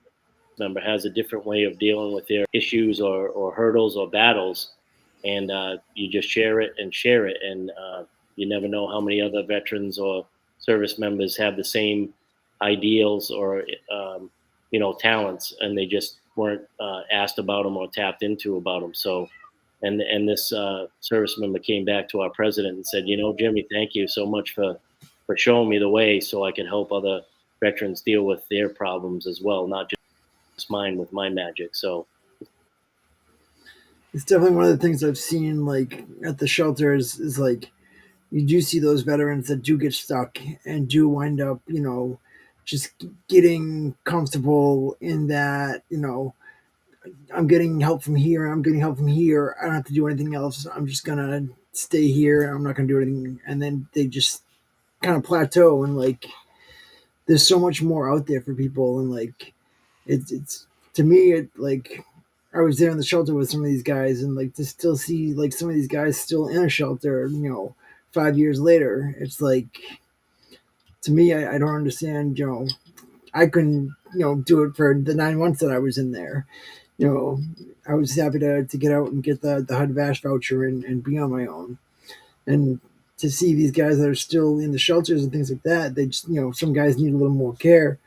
member has a different way of dealing with their issues or hurdles or battles, and you just share it, and you never know how many other veterans or service members have the same ideals or talents, and they just weren't asked about them or tapped into about them. So, and this service member came back to our president and said, Jimmy, thank you so much for showing me the way, so I can help other veterans deal with their problems as well, not just mine with my magic. So It's definitely one of the things I've seen like at the shelter is like you do see those veterans that do get stuck and do wind up, just getting comfortable in that, I'm getting help from here, I'm getting help from here. I don't have to do anything else. I'm just gonna stay here. I'm not gonna do anything. And then they just kind of plateau and like there's so much more out there for people and like it's to me it like I was there in the shelter with some of these guys and like to still see like some of these guys still in a shelter, 5 years later, it's like to me I don't understand, I couldn't, do it for the 9 months that I was in there. You know, I was happy to get out and get the HUD VASH voucher and be on my own. And to see these guys that are still in the shelters and things like that, they just, some guys need a little more care.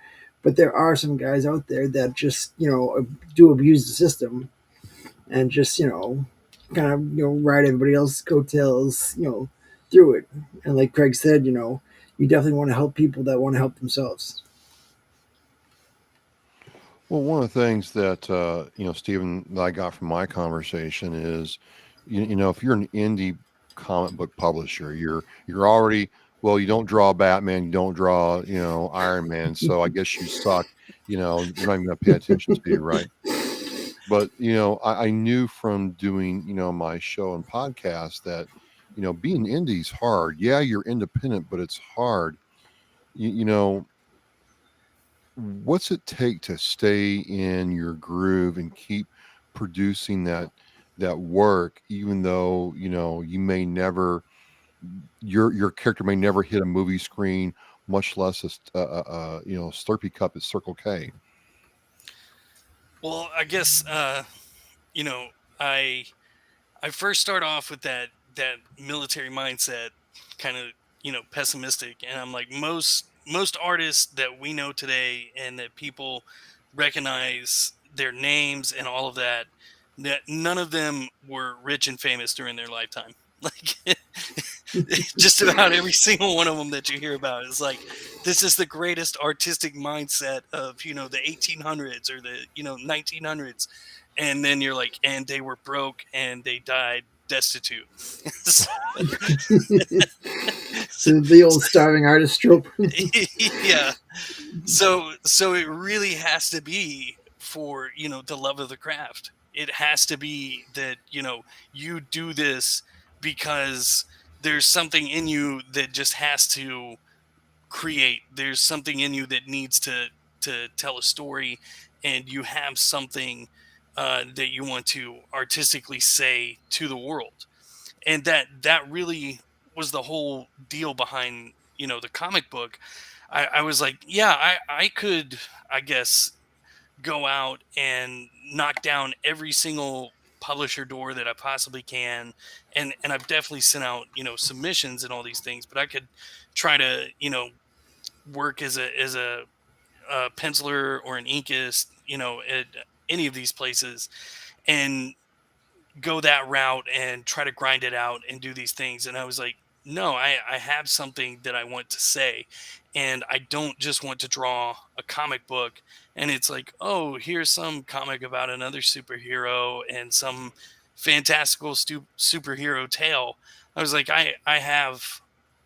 But there are some guys out there that just, do abuse the system and just, kind of, ride everybody else's coattails, through it. And like Craig said, you definitely want to help people that want to help themselves. Well, one of the things that Stephen, that I got from my conversation is, if you're an indie comic book publisher, you're already, well, you don't draw Batman, you don't draw Iron Man, so I guess you suck. We're not even going to pay attention to you, right? But I knew from doing my show and podcast that being indie's hard. Yeah, you're independent, but it's hard. You know what's it take to stay in your groove and keep producing that work, even though you may never, your character may never hit a movie screen, much less Slurpee cup at Circle K. Well, I guess you know, I I first start off with that military mindset, kind of pessimistic, and I'm like most artists that we know today and that people recognize their names and all of that, that none of them were rich and famous during their lifetime. Like just about every single one of them that you hear about is like, this is the greatest artistic mindset of the 1800s or the 1900s, and then you're like, and they were broke and they died destitute. So- So the old starving artist trope. yeah, so it really has to be for the love of the craft. It has to be that you do this because there's something in you that just has to create. There's something in you that needs to tell a story, and you have something that you want to artistically say to the world. And that really was the whole deal behind the comic book. I was like, yeah, I could, I guess, go out and knock down every single publisher door that I possibly can, and I've definitely sent out submissions and all these things, but I could try to work as a penciler or an inkist, at any of these places, and go that route and try to grind it out and do these things. And I was like, no, I have something that I want to say. And I don't just want to draw a comic book and it's like, oh, here's some comic about another superhero and some fantastical superhero tale. I was like, I have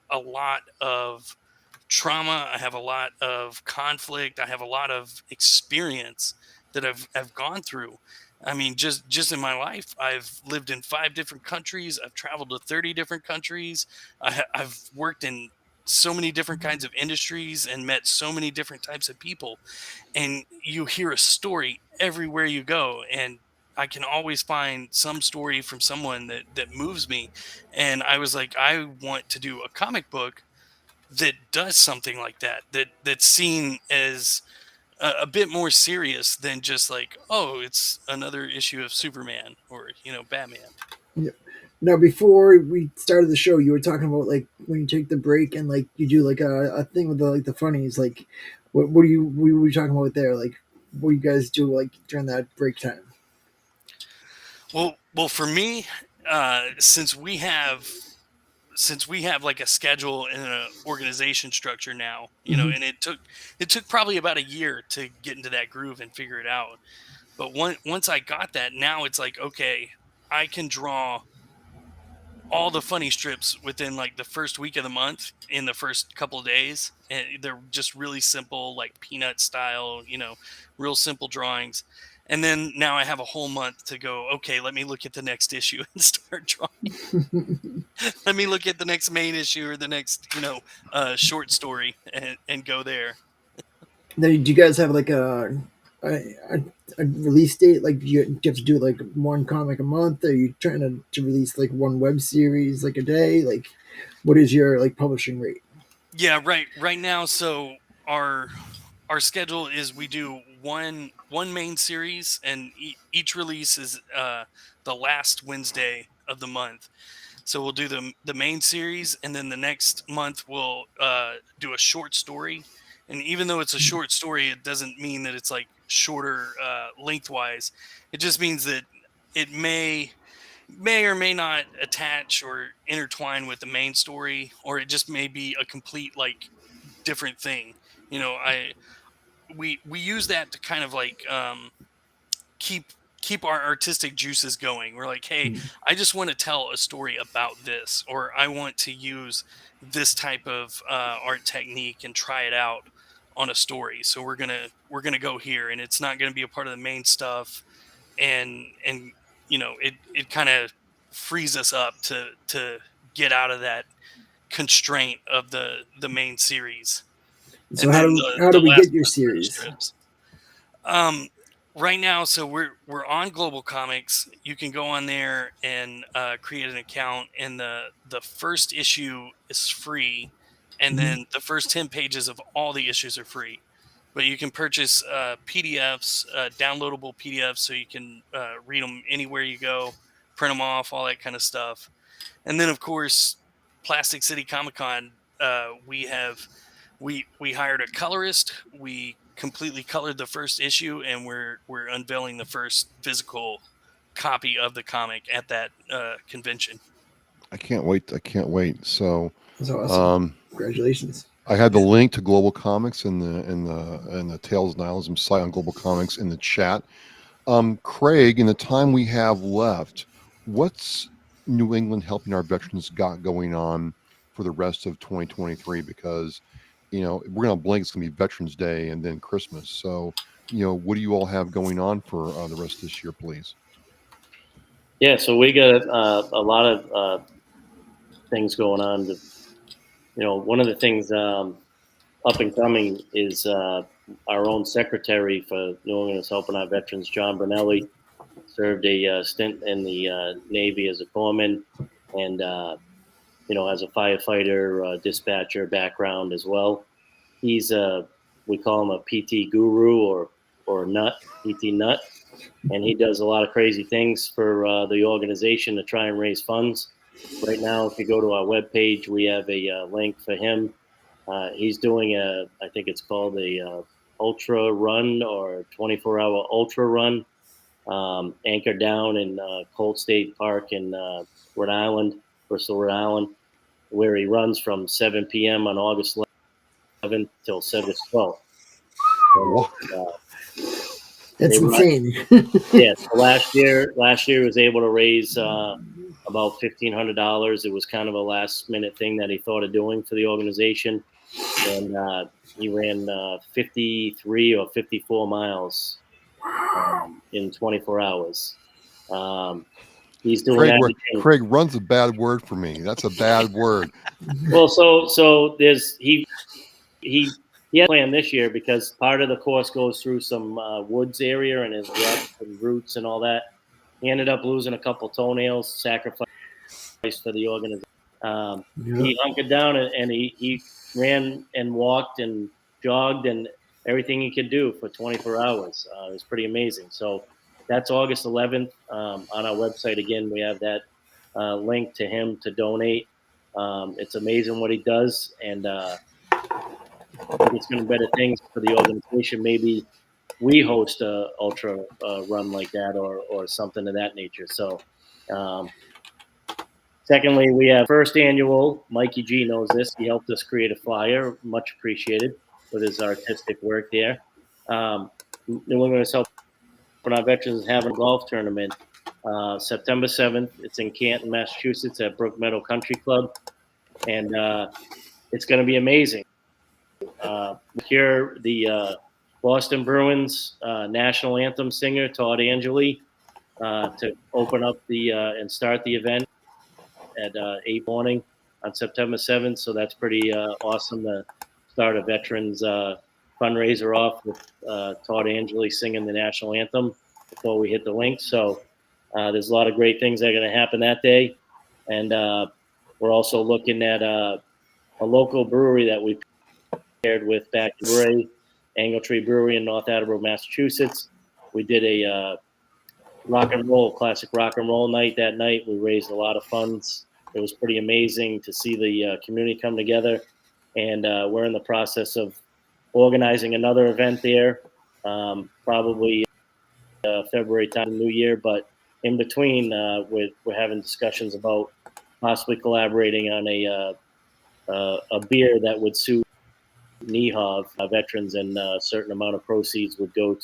a lot of trauma. I have a lot of conflict. I have a lot of experience that I've gone through. I mean, just in my life, I've lived in 5 different countries. I've traveled to 30 different countries. I've worked in so many different kinds of industries and met so many different types of people. And you hear a story everywhere you go. And I can always find some story from someone that moves me. And I was like, I want to do a comic book that does something like that, that's seen as a bit more serious than just like, oh, it's another issue of Superman or Batman. Yeah. Now, before we started the show, you were talking about like when you take the break and like you do like a thing with the funnies. Like, what were you talking about there? Like, what do you guys do like during that break time? Well, for me, since we have like a schedule and an organization structure now, Hmm. and it took probably about a year to get into that groove and figure it out. But once I got that, now it's like, okay, I can draw all the funny strips within like the first week of the month in the first couple of days, and they're just really simple, like peanut style, real simple drawings. And then now I have a whole month to go, okay, let me look at the next issue and start drawing. Let me look at the next main issue or the next short story, and go there. Now, do you guys have like a release date? Like, do you have to do like one comic a month? Are you trying to release like one web series like a day? Like, what is your like publishing rate? Yeah, right now. So our schedule is we do one main series, and each release is the last Wednesday of the month. So we'll do the main series, and then the next month we'll do a short story. And even though it's a short story, it doesn't mean that it's like shorter lengthwise. It just means that it may or may not attach or intertwine with the main story, or it just may be a complete like different thing. I we use that to kind of like keep our artistic juices going. We're like, hey, Hmm. I just want to tell a story about this, or I want to use this type of art technique and try it out on a story. So we're gonna go here, and it's not gonna be a part of the main stuff. And it kind of frees us up to get out of that constraint of the main series, So and then how do the we last get your month for the series? strips. Um, right now, so we're on Global Comics. You can go on there and create an account, and the first issue is free, and Hmm. then the first 10 pages of all the issues are free. But you can purchase PDFs, downloadable PDFs, so you can read them anywhere you go, print them off, all that kind of stuff. And then, of course, Plastic City Comic Con, we hired a colorist. We completely colored the first issue, and we're unveiling the first physical copy of the comic at that convention. I can't wait. I can't wait. So, That's awesome. um, Congratulations. I had the link to Global Comics in the Tales Nihilism site on Global Comics in the chat. Craig, in the time we have left, what's New England Helping Our Veterans got going on for the rest of 2023? Because, we're going to blink, it's going to be Veterans Day and then Christmas. So, what do you all have going on for the rest of this year, please? Yeah, so we got a lot of things going on. One of the things up and coming is our own secretary for New England is Helping Our Veterans, John Brunelli, served a stint in the Navy as a corpsman, and as a firefighter, dispatcher background as well. He's we call him a PT guru or nut, PT nut, and he does a lot of crazy things for the organization to try and raise funds. Right now, if you go to our webpage, we have a link for him. He's doing I think it's called a ultra run or 24-hour ultra run, anchored down in Colt State Park in Rhode Island, Bristol, Rhode Island, where he runs from 7 p.m. on August 11th till August 12th. And What? That's they run, insane. yeah. So last year he was able to raise about $1,500. It was kind of a last minute thing that he thought of doing for the organization, and he ran 53 or 54 miles in 24 hours. He's doing Craig, that. Craig runs a bad word for me. That's a bad word. Well, so there's he had a plan this year because part of the course goes through some woods area and his ruts and roots and all that. He ended up losing a couple toenails, sacrificed for the organization. Yeah. He hunkered down and he ran and walked and jogged, and everything he could do for 24 hours. It was pretty amazing. So that's August 11th. On our website, again, we have that link to him to donate. It's amazing what he does, and I think it's going to better things for the organization. Maybe we host a ultra run like that, or something of that nature. So, secondly, we have first annual. Mikey G knows this. He helped us create a flyer, much appreciated, with his artistic work there. New England is helping our veterans having a golf tournament September 7th. It's in Canton, Massachusetts, at Brook Meadow Country Club, and it's going to be amazing. Here, the Boston Bruins national anthem singer Todd Angeli to open up the and start the event at 8 morning on September 7th. So that's pretty awesome to start a veterans fundraiser off with Todd Angeli singing the national anthem before we hit the link. So there's a lot of great things that are going to happen that day. And we're also looking at a local brewery that we paired with back in February, Angle Tree Brewery in North Attleboro, Massachusetts. We did a classic rock and roll night that night. We raised a lot of funds. It was pretty amazing to see the community come together. And we're in the process of organizing another event there, probably February time, New Year. But in between, we're having discussions about possibly collaborating on a beer that would suit NEHAV veterans, and a certain amount of proceeds would go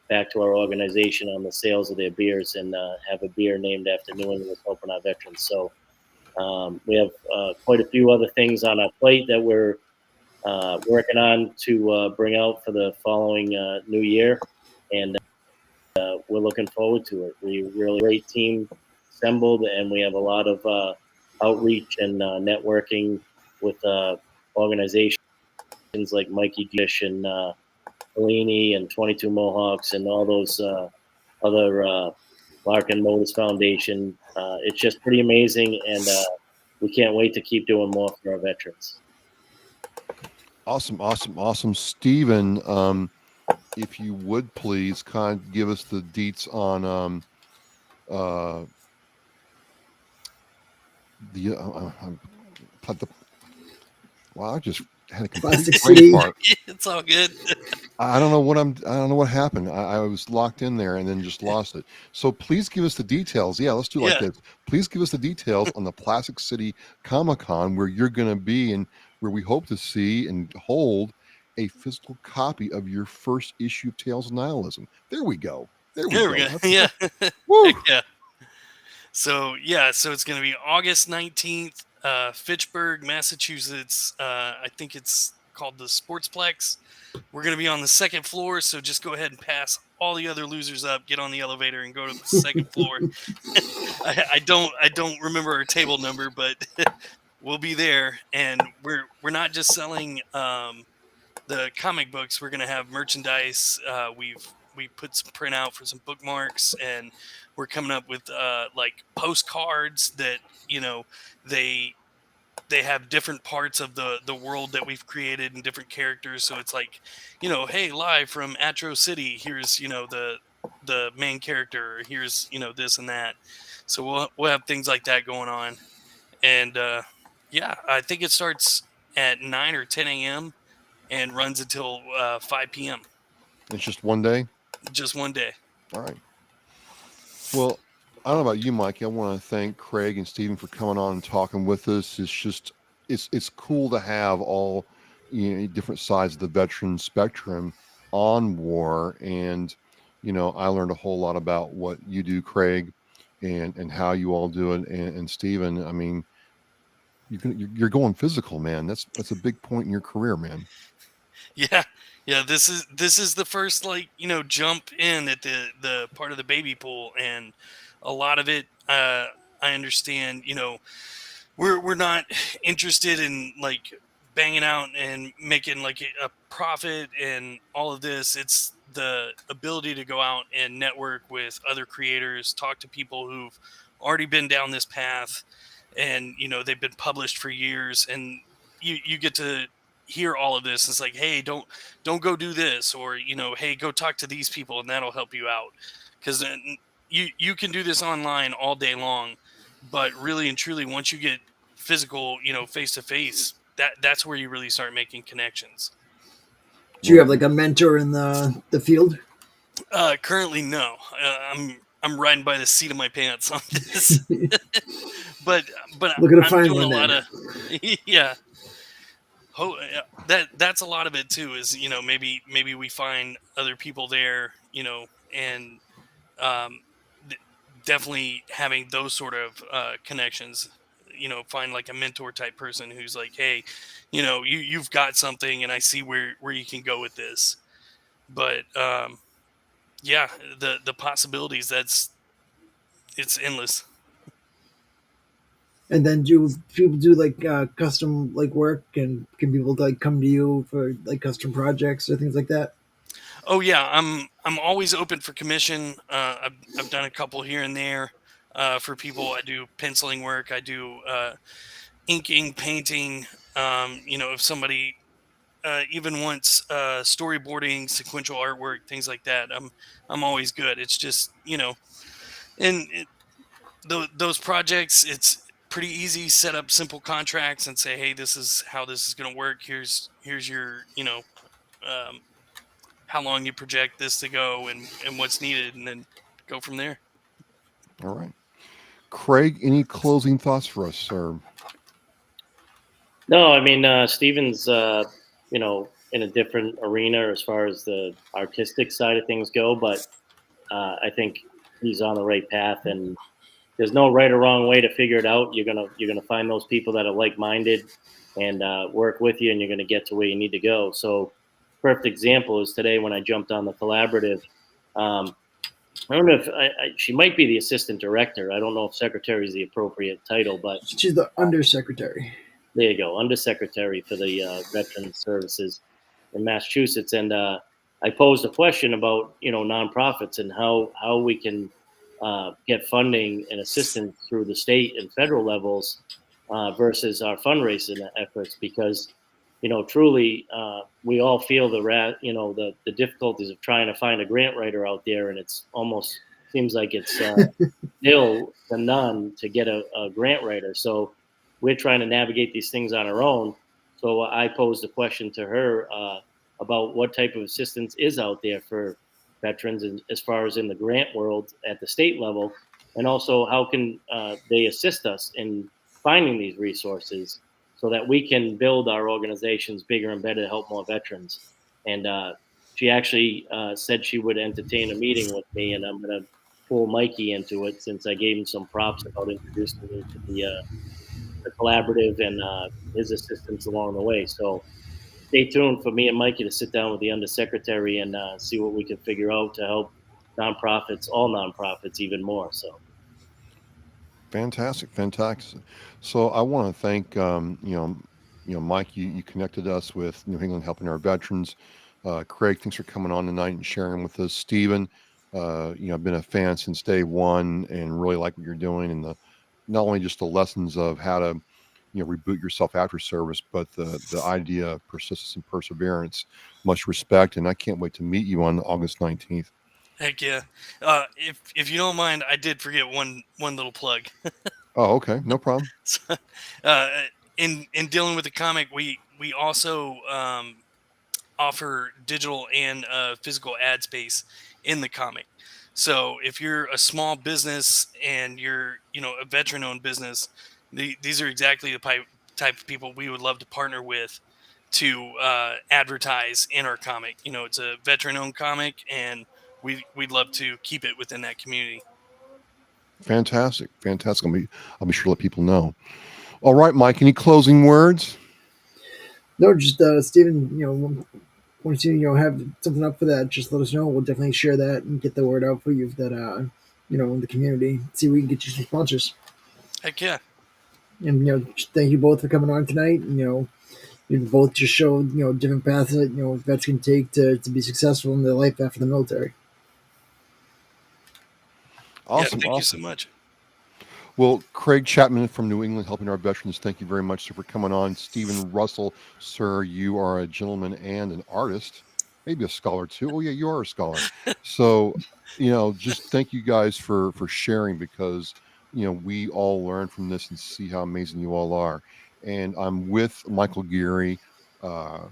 back to our organization on the sales of their beers, and have a beer named after New England helping our veterans. So we have quite a few other things on our plate that we're working on to bring out for the following new year, and we're looking forward to it. We really great team assembled, and we have a lot of outreach and networking with organizations like Mikey Gish and Bellini and 22 Mohawks and all those other Larkin Motors Foundation. It's just pretty amazing, and we can't wait to keep doing more for our veterans. Awesome. Stephen, if you would please kind of give us the deets on I just had a complete Plastic brain City. fart. It's all good. I don't know what happened. I was locked in there and then just lost it. So please give us the details. Yeah, let's do like this. Please give us the details on the Plastic City Comic-Con, where you're going to be and where we hope to see and hold a physical copy of your first issue of Tales of Nihilism. There we go. There we go. Yeah. Woo! Yeah. So it's going to be August 19th, Fitchburg, Massachusetts. I think it's called the Sportsplex. We're going to be on the second floor, so just go ahead and pass all the other losers up, get on the elevator, and go to the second floor. I don't remember our table number, but we'll be there, and we're not just selling the comic books. We're going to have merchandise. We put some print out for some bookmarks, and we're coming up with like postcards that they have different parts of the world that we've created and different characters. So it's like, hey, live from Atro City, here's the main character, here's this and that. So we'll have things like that going on. And I think it starts at 9 or 10 a.m. and runs until 5 p.m. It's just one day. Just one day. All right. Well, I don't know about you, Mikey. I want to thank Craig and Stephen for coming on and talking with us. It's just it's cool to have all different sides of the veteran spectrum on WAR, and I learned a whole lot about what you do, Craig, and how you all do it, and Stephen. I mean, you're going physical, man. That's a big point in your career, man. Yeah. This is the first jump in at the part of the baby pool, and a lot of it I understand. We're not interested in like banging out and making like a profit and all of this. It's the ability to go out and network with other creators, talk to people who've already been down this path, and they've been published for years, and you get to hear all of this. It's like, hey, don't go do this, or hey, go talk to these people, and that'll help you out. Because you can do this online all day long, but really and truly, once you get physical, face to face, that's where you really start making connections. Do you have like a mentor in the field? Currently, no. I'm riding by the seat of my pants on this, but Looking to I'm find doing a one lot then. of yeah. That's a lot of it too. Is maybe we find other people there, and um, th- definitely having those sort of connections. Find like a mentor type person who's like, hey, you've got something, and I see where you can go with this. But yeah, the possibilities, it's endless. And then do people do like custom like work, and can people like come to you for like custom projects or things like that? Oh yeah, I'm always open for commission. I've done a couple here and there for people. I do penciling work. I do inking, painting. If somebody even wants storyboarding, sequential artwork, things like that, I'm always good. It's just and those projects, it's pretty easy. Set up simple contracts and say, hey, this is how this is going to work. Here's your um, how long you project this to go, and what's needed, and then go from there. All right. Craig, any closing thoughts for us, sir? No, I mean Steven's in a different arena as far as the artistic side of things go, but I think he's on the right path, and there's no right or wrong way to figure it out. You're gonna find those people that are like minded and work with you, and you're gonna get to where you need to go. So, perfect example is today when I jumped on the collaborative. Um, I don't know if she might be the assistant director. I don't know if secretary is the appropriate title, but She's the undersecretary. there you go, undersecretary for the Veterans Services in Massachusetts, and I posed a question about nonprofits and how we can get funding and assistance through the state and federal levels versus our fundraising efforts, because truly we all feel the difficulties of trying to find a grant writer out there, and it's almost seems like it's nil to none to get a grant writer. So we're trying to navigate these things on our own. So I posed a question to her about what type of assistance is out there for veterans, and as far as in the grant world at the state level, and also how can they assist us in finding these resources so that we can build our organizations bigger and better to help more veterans. And she actually said she would entertain a meeting with me, and I'm going to pull Mikey into it since I gave him some props about introducing me to the collaborative and his assistance along the way. So stay tuned for me and Mikey to sit down with the undersecretary and see what we can figure out to help nonprofits, all nonprofits, even more. So Fantastic, fantastic. So I want to thank Mike. You connected us with New England Helping Our Veterans. Craig, thanks for coming on tonight and sharing with us. Stephen, I've been a fan since day one and really like what you're doing, and the not only just the lessons of how to reboot yourself after service, but the idea of persistence and perseverance. Much respect, and I can't wait to meet you on August 19th. Heck yeah. If you don't mind, I did forget one little plug. Oh, okay, no problem. So, uh, in dealing with the comic, we also offer digital and physical ad space in the comic. So if you're a small business and you're a veteran owned business, these are exactly the type of people we would love to partner with to advertise in our comic. It's a veteran owned comic, and we'd love to keep it within that community. Fantastic, fantastic. I'll be sure to let people know. All right, Mike. Any closing words? No, just Stephen. Once you have something up for that, just let us know. We'll definitely share that and get the word out for you that in the community. See if we can get you some sponsors. Heck yeah. And thank you both for coming on tonight. And, you both just showed different paths that vets can take to be successful in their life after the military. Yeah, Awesome, thank you so awesome. much. Well, Craig Chapman from New England Helping Our Veterans, thank you very much, sir, for coming on. Stephen Russell, sir, you are a gentleman and an artist, maybe a scholar too. Oh yeah, you are a scholar. So, just thank you guys for sharing, because we all learn from this and see how amazing you all are. And I'm with Michael Geary. Uh,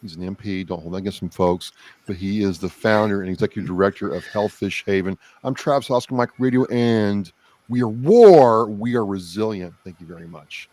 he's an MP. Don't hold that against him, folks. But he is the founder and executive director of Hellfish Haven. I'm Travis Oscar Mike Radio, and we are W.A.R. We are resilient. Thank you very much.